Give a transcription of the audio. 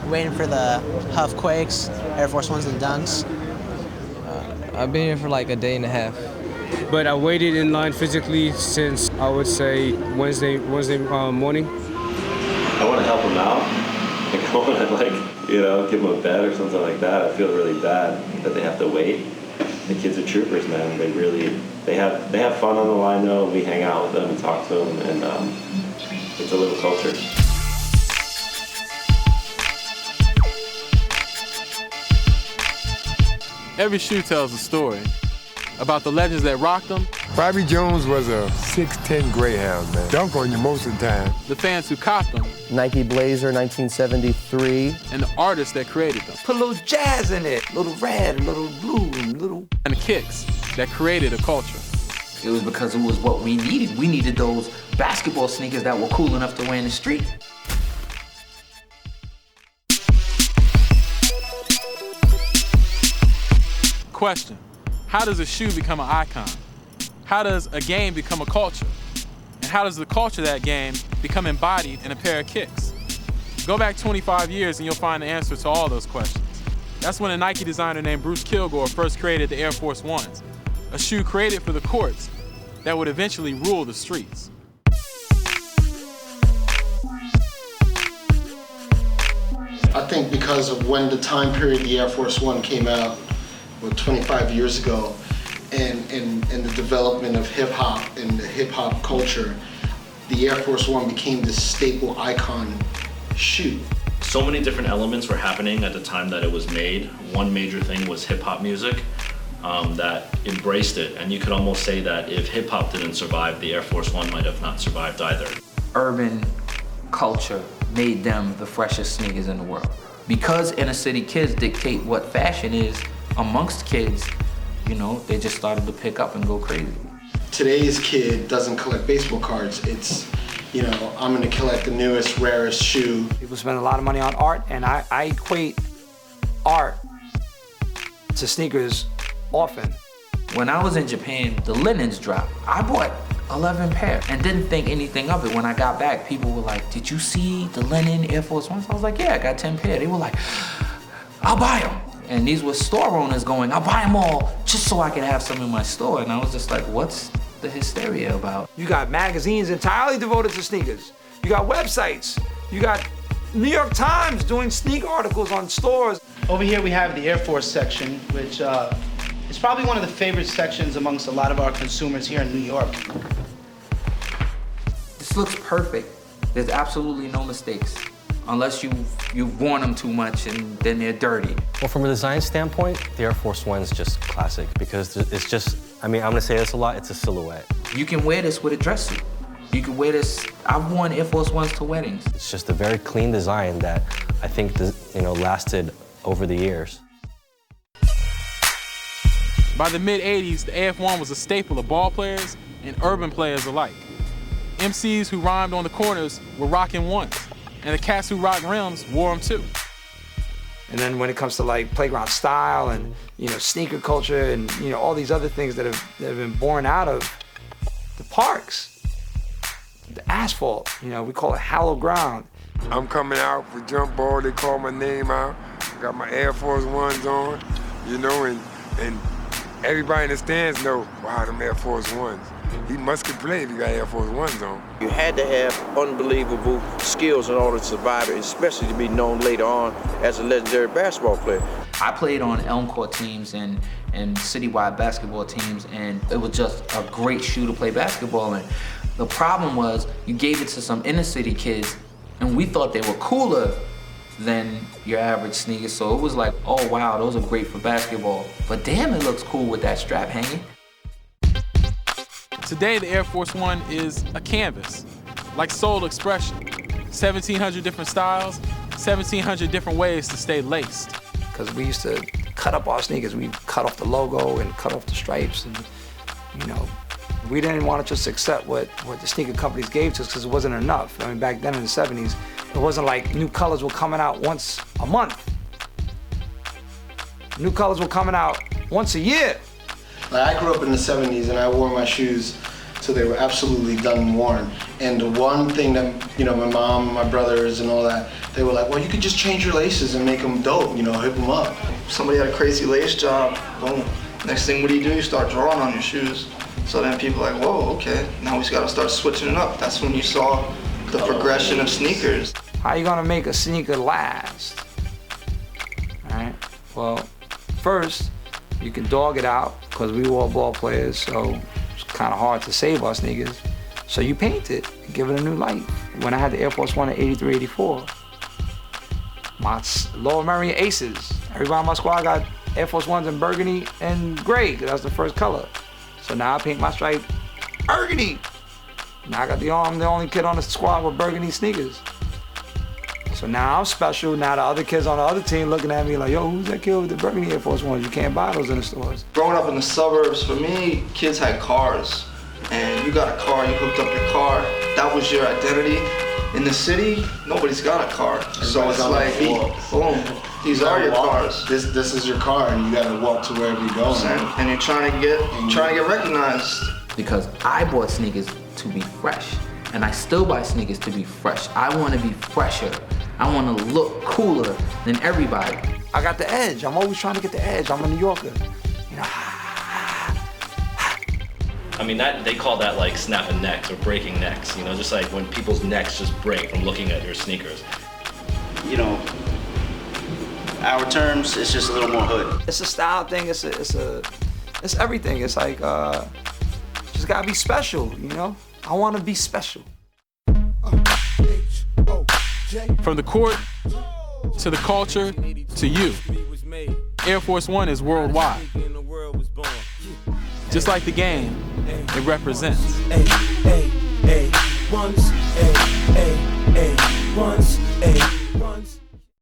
Waiting for the Huff Quakes, Air Force Ones and Dunks. I've been here for like a day and a half. But I waited in line physically since, I would say, Wednesday morning. I want to help them out. Like, I want to, give them a bed or something like that. I feel really bad that they have to wait. The kids are troopers, man. They have fun on the line, though. We hang out with them and talk to them, and it's a little culture. Every shoe tells a story about the legends that rocked them. Bobby Jones was a 6'10" Greyhound, man. Dunk on you most of the time. The fans who copped them. Nike Blazer, 1973. And the artists that created them. Put a little jazz in it, a little red, a little blue, a little... And the kicks that created a culture. It was because it was what we needed. We needed those basketball sneakers that were cool enough to wear in the street. Question: how does a shoe become an icon? How does a game become a culture? And how does the culture of that game become embodied in a pair of kicks? Go back 25 years and you'll find the answer to all those questions. That's when a Nike designer named Bruce Kilgore first created the Air Force Ones, a shoe created for the courts that would eventually rule the streets. I think because of when the time period the Air Force One came out, 25 years ago, and the development of hip-hop and the hip-hop culture, the Air Force One became this staple icon shoe. So many different elements were happening at the time that it was made. One major thing was hip-hop music that embraced it, and you could almost say that if hip-hop didn't survive, the Air Force One might have not survived either. Urban culture made them the freshest sneakers in the world. Because inner city kids dictate what fashion is amongst kids, they just started to pick up and go crazy. Today's kid doesn't collect baseball cards. It's, I'm gonna collect the newest, rarest shoe. People spend a lot of money on art, and I equate art to sneakers often. When I was in Japan, the linens dropped. I bought 11 pair and didn't think anything of it. When I got back, people were like, "Did you see the linen Air Force Ones?" I was like, "Yeah, I got 10 pair." They were like, "I'll buy them." And these were store owners going, "I'll buy them all just so I can have some in my store." And I was just like, what's the hysteria about? You got magazines entirely devoted to sneakers. You got websites. You got New York Times doing sneaker articles on stores. Over here we have the Air Force section, which is probably one of the favorite sections amongst a lot of our consumers here in New York. This looks perfect. There's absolutely no mistakes. Unless you've worn them too much and then they're dirty. Well, from a design standpoint, the Air Force One's just classic because it's just, I'm gonna say this a lot, it's a silhouette. You can wear this with a dress suit. You can wear this, I've worn Air Force Ones to weddings. It's just a very clean design that I think, lasted over the years. By the mid-'80s, the AF1 was a staple of ball players and urban players alike. MCs who rhymed on the corners were rocking ones. And the cats who rock rims wore them too. And then when it comes to like playground style and sneaker culture and all these other things that have been born out of the parks, the asphalt, we call it hallowed ground. I'm coming out for jump ball, they call my name out. Got my Air Force Ones on, and everybody in the stands know, wow, them Air Force Ones. He must can play if he got Air Force Ones on. You had to have unbelievable skills in order to survive it, especially to be known later on as a legendary basketball player. I played on Elm Court teams and citywide basketball teams, and it was just a great shoe to play basketball in. The problem was you gave it to some inner city kids, and we thought they were cooler than your average sneakers. So it was like, oh wow, those are great for basketball. But damn, it looks cool with that strap hanging. Today, the Air Force One is a canvas, like soul expression. 1,700 different styles, 1,700 different ways to stay laced. Because we used to cut up our sneakers. We cut off the logo and cut off the stripes. And, we didn't want to just accept what the sneaker companies gave to us because it wasn't enough. Back then in the 70s, it wasn't like new colors were coming out once a month. New colors were coming out once a year. I grew up in the 70s and I wore my shoes So they were absolutely done and worn. And the one thing that, you know, my mom and my brothers and all that, they were like, well, you could just change your laces and make them dope, you know, hip them up. Somebody had a crazy lace job, boom. Next thing, what do? You start drawing on your shoes. So then people are like, whoa, okay, now we just gotta start switching it up. That's when you saw the progression of sneakers. How you gonna make a sneaker last? All right, well, first, you can dog it out, because we were all ball players, so it's kind of hard to save our sneakers. So you paint it and give it a new life. When I had the Air Force One in 83, 84, my Lower Merion Aces, everybody on my squad got Air Force Ones in burgundy and gray, because that's the first color. So now I paint my stripe burgundy. Now I got I'm the only kid on the squad with burgundy sneakers. So now I'm special. Now the other kids on the other team looking at me like, yo, who's that kid with the burgundy Air Force Ones? You can't buy those in the stores. Growing up in the suburbs, for me, kids had cars. And you got a car, you hooked up your car. That was your identity. In the city, nobody's got a car. So it's like, boom, these are your cars. This is your car, and you gotta walk to wherever you're going. And you're trying to get recognized. Because I bought sneakers to be fresh, and I still buy sneakers to be fresh. I want to be fresher. I want to look cooler than everybody. I got the edge. I'm always trying to get the edge. I'm a New Yorker. You know. I mean, they call that like snapping necks or breaking necks, you know, just like when people's necks just break from looking at your sneakers. You know, our terms, it's just a little more hood. It's a style thing, it's everything. It's like, just gotta be special, you know? I wanna be special. From the court, to the culture, to you, Air Force One is worldwide. Just like the game, it represents. Ones, ones,